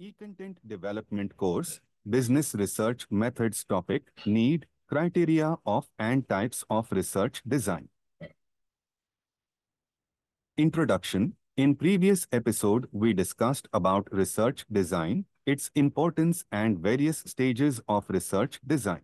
E-Content Development Course, Business Research Methods Topic, Need, Criteria of and Types of Research Design. Introduction. In previous episode, we discussed about research design, its importance and various stages of research design.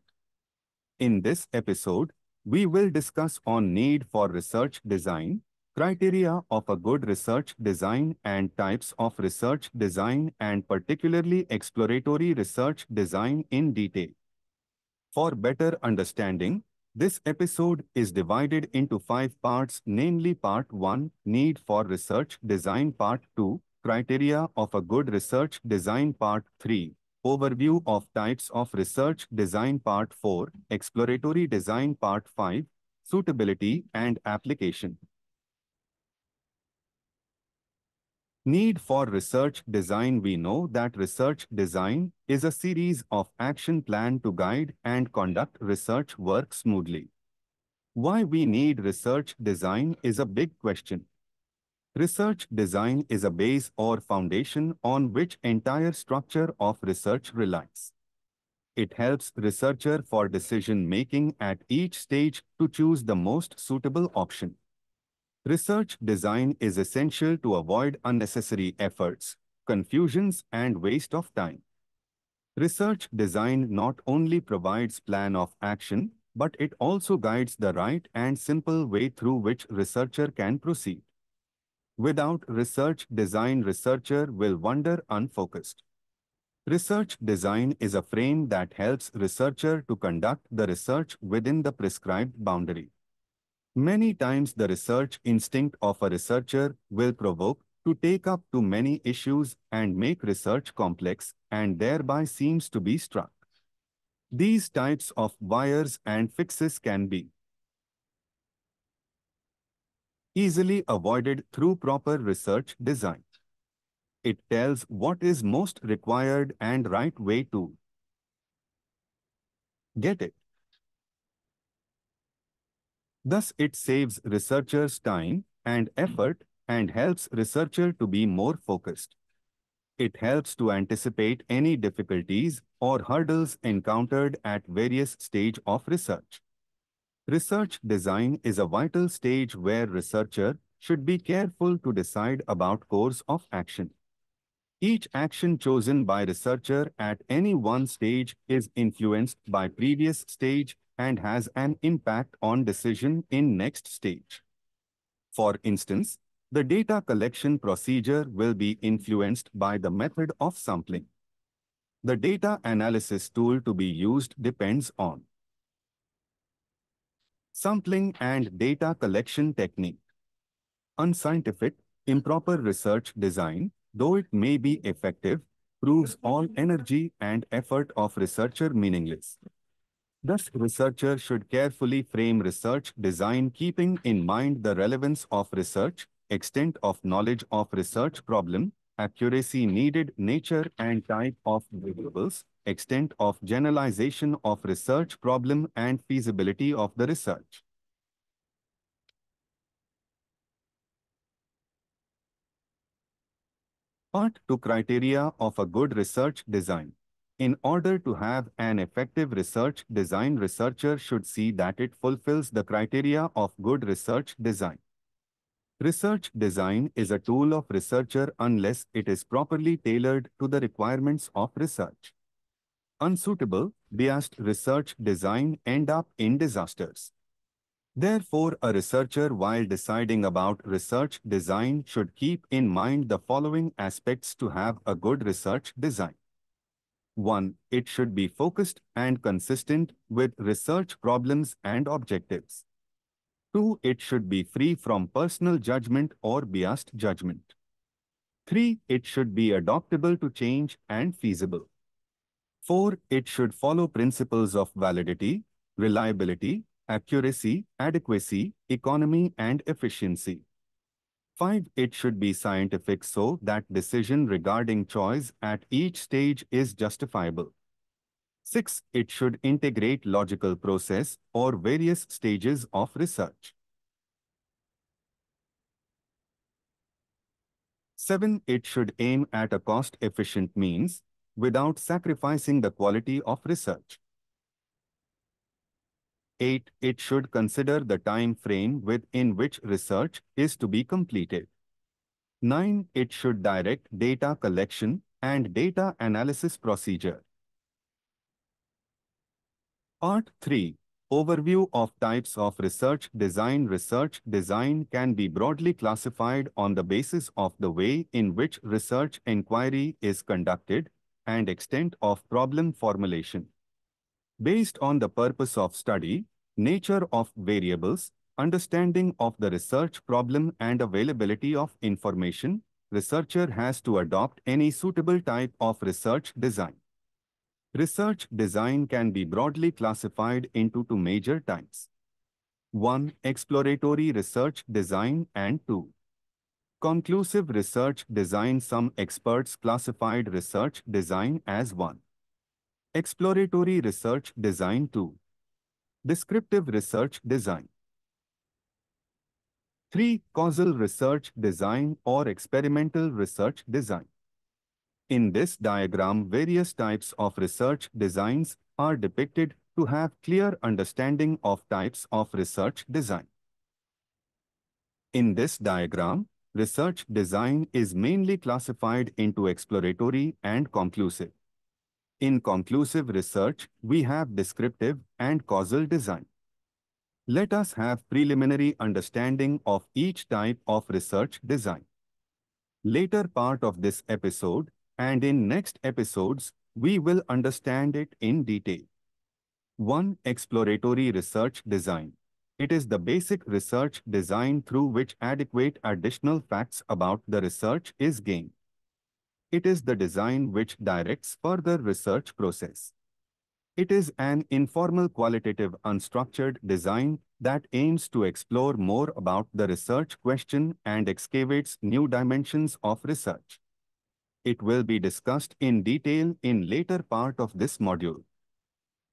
In this episode, we will discuss on need for research design, criteria of a good research design and types of research design and particularly exploratory research design in detail. For better understanding, this episode is divided into 5 parts, namely Part 1, Need for Research Design, Part 2, Criteria of a Good Research Design, Part 3, Overview of Types of Research Design, Part 4, Exploratory Design, Part 5, Suitability and Application. Need for research design. We know that research design is a series of action plan to guide and conduct research work smoothly. Why we need research design is a big question. Research design is a base or foundation on which entire structure of research relies. It helps researcher for decision making at each stage to choose the most suitable option. Research design is essential to avoid unnecessary efforts, confusions and waste of time. Research design not only provides plan of action, but it also guides the right and simple way through which researcher can proceed. Without research design, researcher will wander unfocused. Research design is a frame that helps researcher to conduct the research within the prescribed boundary. Many times the research instinct of a researcher will provoke to take up too many issues and make research complex and thereby seems to be struck. These types of wires and fixes can be easily avoided through proper research design. It tells what is most required and right way to get it. Thus, it saves researchers time and effort and helps researcher to be more focused. It helps to anticipate any difficulties or hurdles encountered at various stages of research. Research design is a vital stage where researcher should be careful to decide about course of action. Each action chosen by researcher at any one stage is influenced by previous stage and has an impact on decision in next stage. For instance, the data collection procedure will be influenced by the method of sampling. The data analysis tool to be used depends on sampling and data collection technique. Unscientific, improper research design, though it may be effective, proves all energy and effort of researcher meaningless. Thus, researcher should carefully frame research design keeping in mind the relevance of research, extent of knowledge of research problem, accuracy needed, nature and type of deliverables, extent of generalization of research problem and feasibility of the research. Part 2, Criteria of a good research design. In order to have an effective research design, researcher should see that it fulfills the criteria of good research design. Research design is a tool of researcher unless it is properly tailored to the requirements of research. Unsuitable, biased research design end up in disasters. Therefore, a researcher while deciding about research design should keep in mind the following aspects to have a good research design. 1. It should be focused and consistent with research problems and objectives. 2. It should be free from personal judgment or biased judgment. 3. It should be adaptable to change and feasible. 4. It should follow principles of validity, reliability, accuracy, adequacy, economy and efficiency. 5. It should be scientific so that decision regarding choice at each stage is justifiable. 6. It should integrate logical process or various stages of research. 7. It should aim at a cost-efficient means without sacrificing the quality of research. 8. It should consider the time frame within which research is to be completed. 9. It should direct data collection and data analysis procedure. Part 3. Overview of types of research design. Research design can be broadly classified on the basis of the way in which research inquiry is conducted and extent of problem formulation. Based on the purpose of study, nature of variables, understanding of the research problem and availability of information, researcher has to adopt any suitable type of research design. Research design can be broadly classified into two major types. 1. Exploratory research design and 2. Conclusive research design. Some experts classified research design as 1. Exploratory research design. 2. Descriptive research design. 3. Causal research design or experimental research design. In this diagram, various types of research designs are depicted to have clear understanding of types of research design. In this diagram, research design is mainly classified into exploratory and conclusive. In conclusive research, we have descriptive and causal design. Let us have preliminary understanding of each type of research design. Later part of this episode, and in next episodes, we will understand it in detail. 1. Exploratory research design. It is the basic research design through which adequate additional facts about the research is gained. It is the design which directs further research process. It is an informal qualitative unstructured design that aims to explore more about the research question and excavates new dimensions of research. It will be discussed in detail in later part of this module.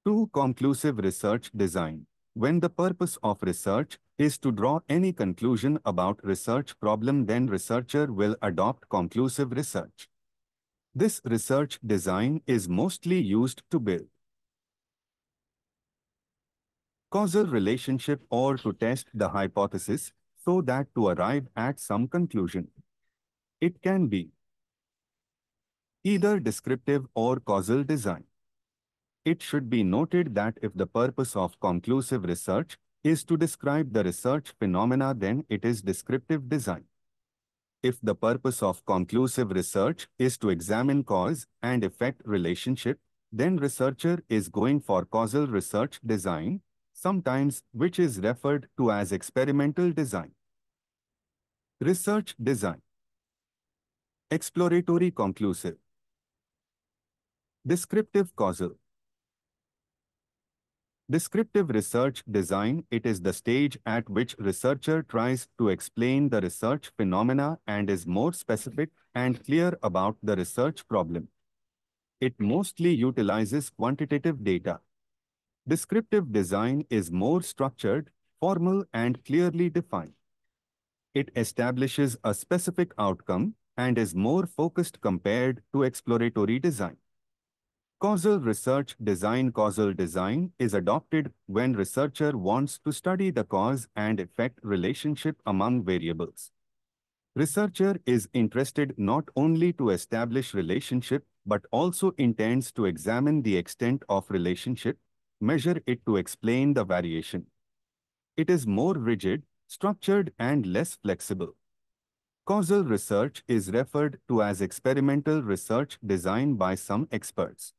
2. Conclusive research design. When the purpose of research is to draw any conclusion about research problem, then researcher will adopt conclusive research. This research design is mostly used to build causal relationship or to test the hypothesis so that to arrive at some conclusion. It can be either descriptive or causal design. It should be noted that if the purpose of conclusive research is to describe the research phenomena, then it is descriptive design. If the purpose of conclusive research is to examine cause and effect relationship, then researcher is going for causal research design, sometimes which is referred to as experimental design. Research design. Exploratory conclusive. Descriptive causal. Descriptive research design. It is the stage at which researcher tries to explain the research phenomena and is more specific and clear about the research problem. It mostly utilizes quantitative data. Descriptive design is more structured, formal and clearly defined. It establishes a specific outcome and is more focused compared to exploratory design. Causal research design. Causal design is adopted when researcher wants to study the cause and effect relationship among variables. Researcher is interested not only to establish relationship but also intends to examine the extent of relationship, measure it to explain the variation. It is more rigid, structured and less flexible. Causal research is referred to as experimental research design by some experts.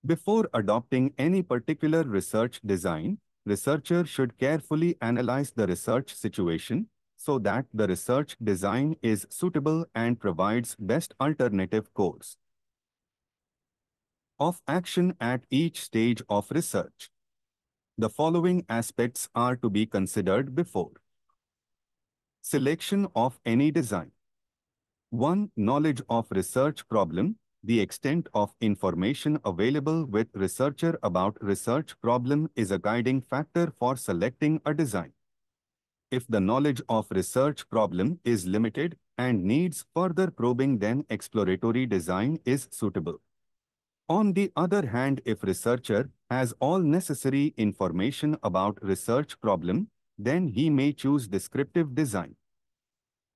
Before adopting any particular research design, researcher should carefully analyze the research situation so that the research design is suitable and provides best alternative course of action at each stage of research. The following aspects are to be considered before selection of any design. 1. Knowledge of research problem. The extent of information available with researcher about research problem is a guiding factor for selecting a design. If the knowledge of research problem is limited, and needs further probing, then exploratory design is suitable. On the other hand, if researcher has all necessary information about research problem, then he may choose descriptive design.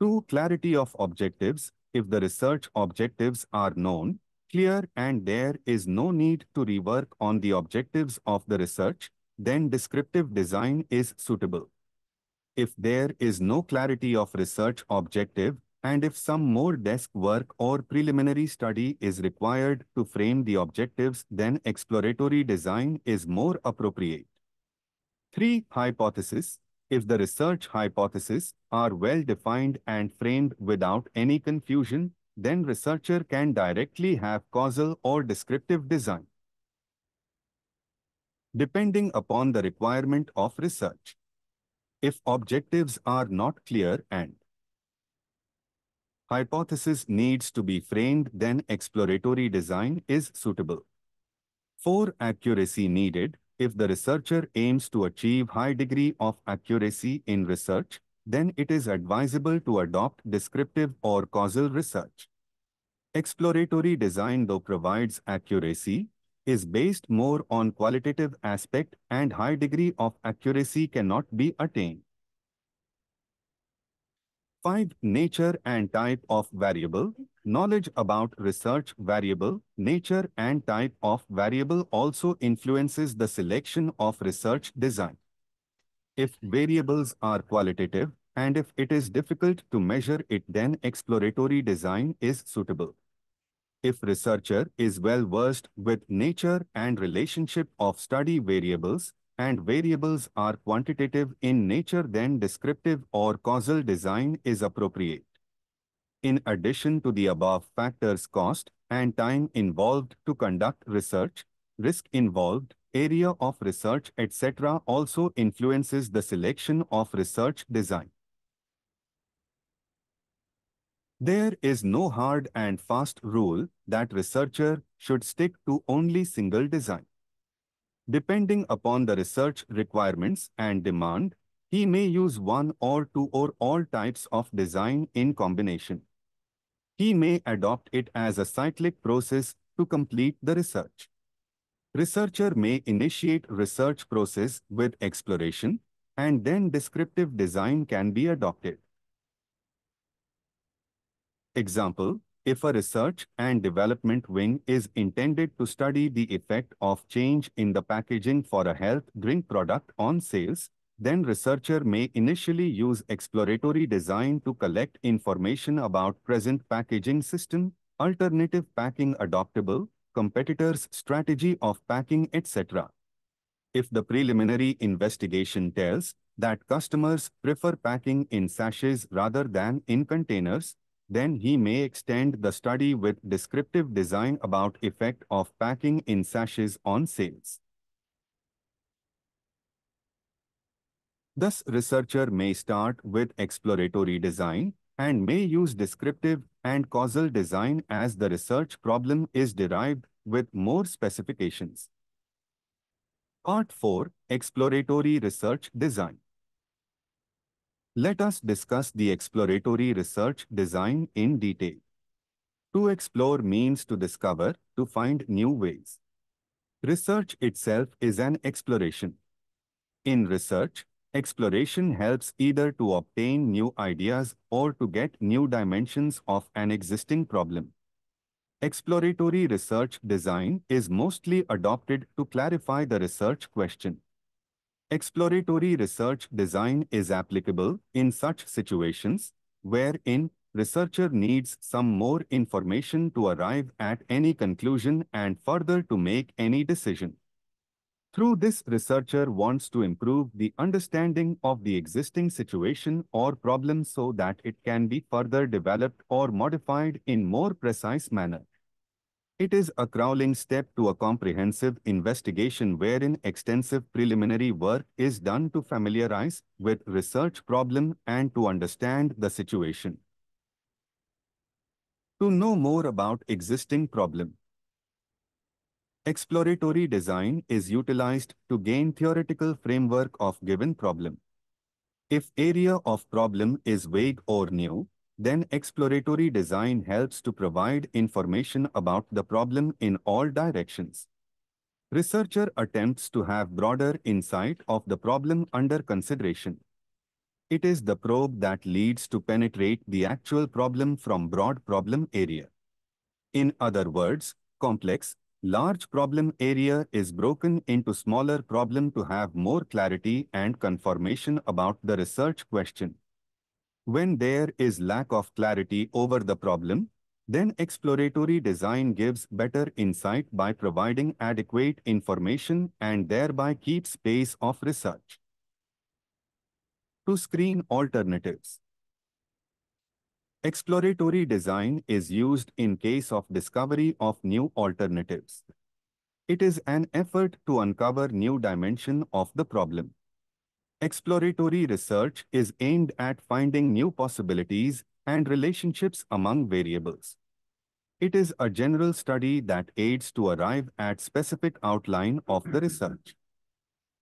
2. Clarity of objectives. If the research objectives are known, clear, and there is no need to rework on the objectives of the research, then descriptive design is suitable. If there is no clarity of research objective, and if some more desk work or preliminary study is required to frame the objectives, then exploratory design is more appropriate. 3. Hypothesis. If the research hypotheses are well defined and framed without any confusion, then researcher can directly have causal or descriptive design, depending upon the requirement of research. If objectives are not clear and hypothesis needs to be framed, then exploratory design is suitable. 4. Accuracy needed. If the researcher aims to achieve high degree of accuracy in research, then it is advisable to adopt descriptive or causal research. Exploratory design, though provides accuracy, is based more on qualitative aspect, and high degree of accuracy cannot be attained. 5. Nature and type of variable. Knowledge about research variable, nature and type of variable also influences the selection of research design. If variables are qualitative, and if it is difficult to measure it, then exploratory design is suitable. If researcher is well versed with nature and relationship of study variables, and variables are quantitative in nature, then descriptive or causal design is appropriate. In addition to the above factors, cost and time involved to conduct research, risk involved, area of research, etc. also influences the selection of research design. There is no hard and fast rule that researcher should stick to only single design. Depending upon the research requirements and demand, he may use one or two or all types of design in combination. He may adopt it as a cyclic process to complete the research. Researcher may initiate research process with exploration, and then descriptive design can be adopted. Example, if a research and development wing is intended to study the effect of change in the packaging for a health drink product on sales, then researcher may initially use exploratory design to collect information about present packaging system, alternative packing adoptable, competitors' strategy of packing, etc. If the preliminary investigation tells that customers prefer packing in sachets rather than in containers, then he may extend the study with descriptive design about effect of packing in sachets on sales. Thus, researcher may start with exploratory design and may use descriptive and causal design as the research problem is derived with more specifications. Part 4. Exploratory Research Design. Let us discuss the exploratory research design in detail. To explore means to discover, to find new ways. Research itself is an exploration. In research, exploration helps either to obtain new ideas or to get new dimensions of an existing problem. Exploratory research design is mostly adopted to clarify the research question. Exploratory research design is applicable in such situations wherein researcher needs some more information to arrive at any conclusion and further to make any decision. Through this, researcher wants to improve the understanding of the existing situation or problem so that it can be further developed or modified in more precise manner. It is a crawling step to a comprehensive investigation wherein extensive preliminary work is done to familiarize with research problem and to understand the situation. To know more about existing problem, exploratory design is utilized to gain theoretical framework of given problem. If area of problem is vague or new, then exploratory design helps to provide information about the problem in all directions. Researcher attempts to have broader insight of the problem under consideration. It is the probe that leads to penetrate the actual problem from broad problem area. In other words, complex, large problem area is broken into smaller problem to have more clarity and confirmation about the research question. When there is lack of clarity over the problem, then exploratory design gives better insight by providing adequate information and thereby keeps pace of research. To screen alternatives. Exploratory design is used in case of discovery of new alternatives. It is an effort to uncover new dimension of the problem. Exploratory research is aimed at finding new possibilities and relationships among variables. It is a general study that aids to arrive at specific outline of the research.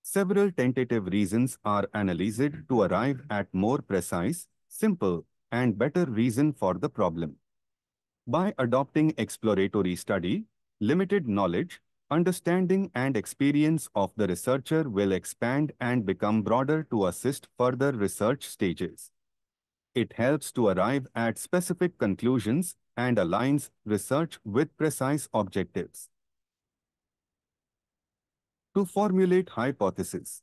Several tentative reasons are analyzed to arrive at more precise, simple, and better reason for the problem. By adopting exploratory study, limited knowledge, understanding and experience of the researcher will expand and become broader to assist further research stages. It helps to arrive at specific conclusions and aligns research with precise objectives. To formulate hypotheses.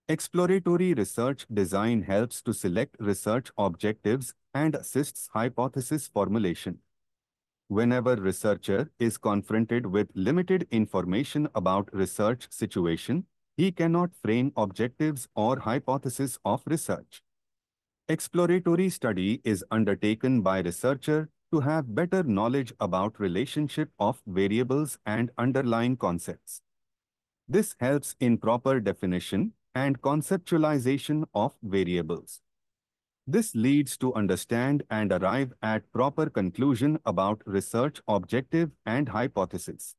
Exploratory research design helps to select research objectives and assists hypothesis formulation. Whenever researcher is confronted with limited information about research situation, he cannot frame objectives or hypothesis of research. Exploratory study is undertaken by researcher to have better knowledge about relationship of variables and underlying concepts. This helps in proper definition and conceptualization of variables. This leads to understand and arrive at proper conclusion about research objective and hypothesis.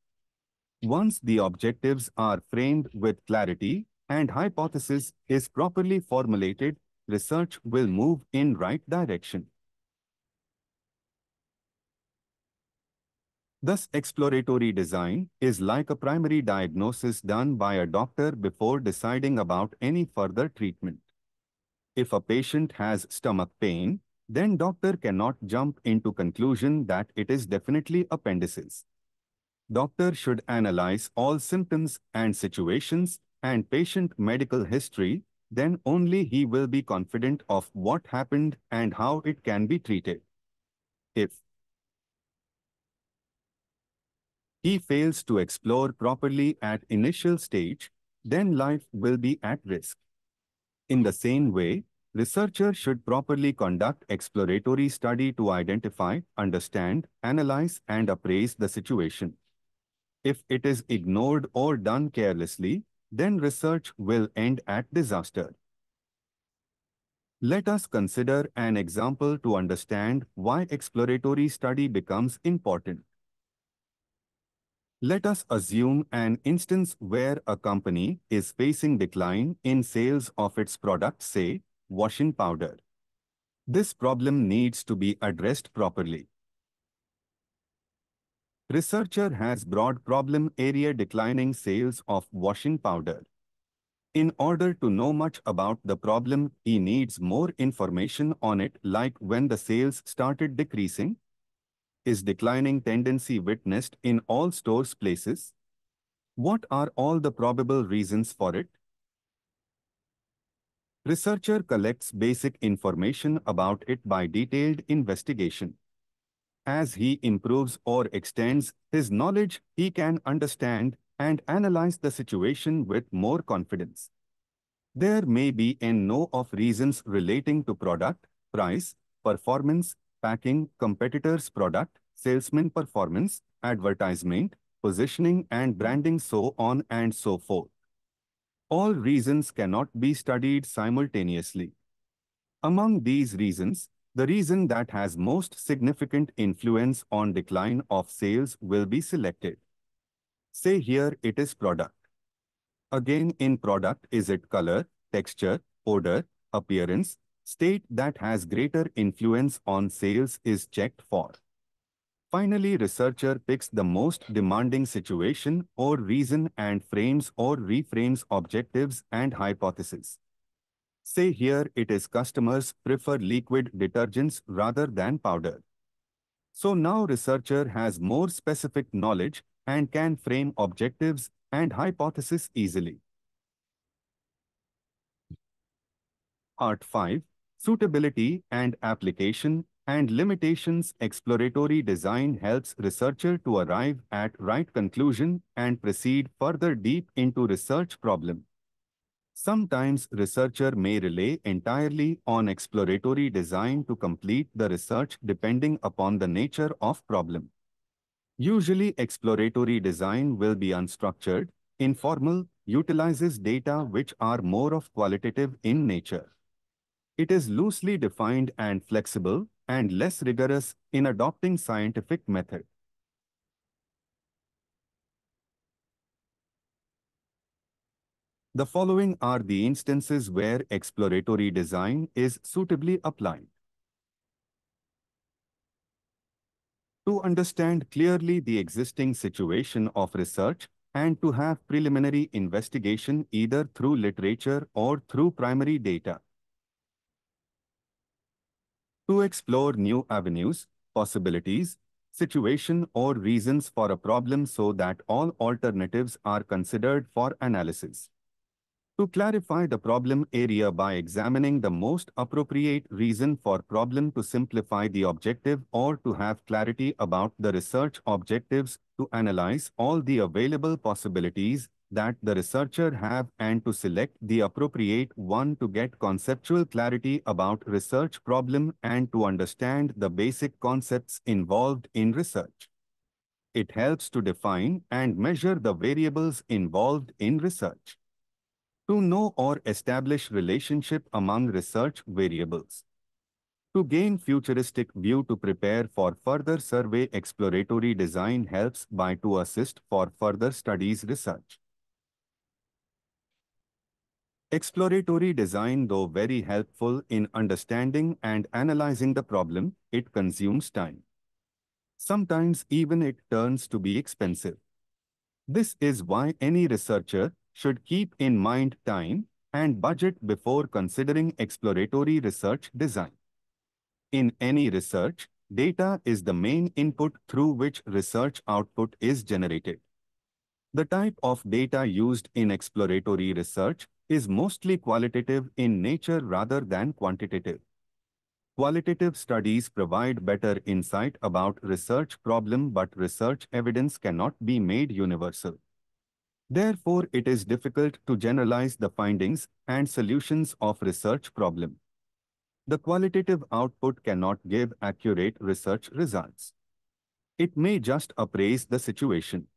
Once the objectives are framed with clarity and hypothesis is properly formulated, research will move in right direction. Thus, exploratory design is like a primary diagnosis done by a doctor before deciding about any further treatment. If a patient has stomach pain, then doctor cannot jump into conclusion that it is definitely appendicitis. Doctor should analyze all symptoms and situations and patient medical history, then only he will be confident of what happened and how it can be treated. If he fails to explore properly at initial stage, then life will be at risk. In the same way, researchers should properly conduct exploratory study to identify, understand, analyze and appraise the situation. If it is ignored or done carelessly, then research will end at disaster. Let us consider an example to understand why exploratory study becomes important. Let us assume an instance where a company is facing decline in sales of its product, say, washing powder. This problem needs to be addressed properly. Researcher has broad problem area declining sales of washing powder. In order to know much about the problem, he needs more information on it, like when the sales started decreasing. Is declining tendency witnessed in all stores places? What are all the probable reasons for it? Researcher collects basic information about it by detailed investigation. As he improves or extends his knowledge, he can understand and analyze the situation with more confidence. There may be a know of reasons relating to product, price, performance, packing, competitors' product, salesman performance, advertisement, positioning and branding, so on and so forth. All reasons cannot be studied simultaneously. Among these reasons, the reason that has most significant influence on decline of sales will be selected. Say here it is product. Again, in product, is it color, texture, odor, appearance, state that has greater influence on sales is checked for. Finally, researcher picks the most demanding situation or reason and frames or reframes objectives and hypotheses. Say here it is customers prefer liquid detergents rather than powder. So now researcher has more specific knowledge and can frame objectives and hypotheses easily. Part 5. Suitability and application and limitations. Exploratory design helps researcher to arrive at right conclusion and proceed further deep into research problem. Sometimes researcher may rely entirely on exploratory design to complete the research depending upon the nature of problem. Usually exploratory design will be unstructured, informal, utilizes data which are more of qualitative in nature. It is loosely defined and flexible and less rigorous in adopting scientific method. The following are the instances where exploratory design is suitably applied. To understand clearly the existing situation of research and to have preliminary investigation either through literature or through primary data. To explore new avenues, possibilities, situation or reasons for a problem so that all alternatives are considered for analysis. To clarify the problem area by examining the most appropriate reason for problem to simplify the objective or to have clarity about the research objectives, to analyze all the available possibilities that the researcher have and to select the appropriate one to get conceptual clarity about research problem and to understand the basic concepts involved in research. It helps to define and measure the variables involved in research. To know or establish relationship among research variables. To gain futuristic view to prepare for further survey. Exploratory design helps by to assist for further studies research. Exploratory design, though very helpful in understanding and analyzing the problem, it consumes time. Sometimes even it turns to be expensive. This is why any researcher should keep in mind time and budget before considering exploratory research design. In any research, data is the main input through which research output is generated. The type of data used in exploratory research is mostly qualitative in nature rather than quantitative. Qualitative studies provide better insight about research problem, but research evidence cannot be made universal. Therefore, it is difficult to generalize the findings and solutions of research problem. The qualitative output cannot give accurate research results. It may just appraise the situation.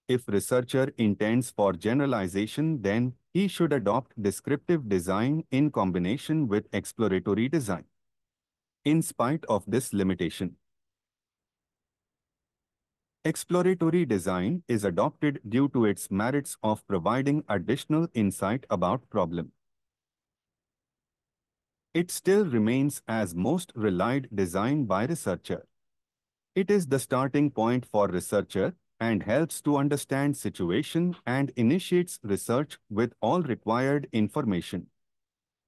If researcher intends for generalization, then he should adopt descriptive design in combination with exploratory design. In spite of this limitation, exploratory design is adopted due to its merits of providing additional insight about problem. It still remains as most relied design by researcher. It is the starting point for researcher and helps to understand situation and initiates research with all required information.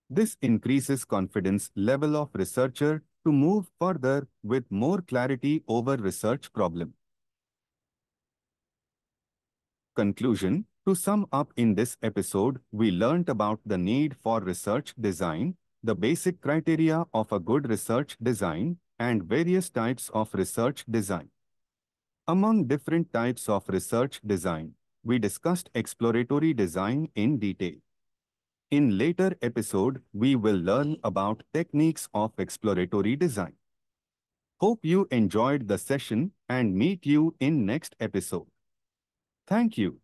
This increases confidence level of researcher to move further with more clarity over research problem. Conclusion. To sum up, in this episode, we learnt about the need for research design, the basic criteria of a good research design, and various types of research design. Among different types of research design, we discussed exploratory design in detail. In later episode, we will learn about techniques of exploratory design. Hope you enjoyed the session and meet you in next episode. Thank you.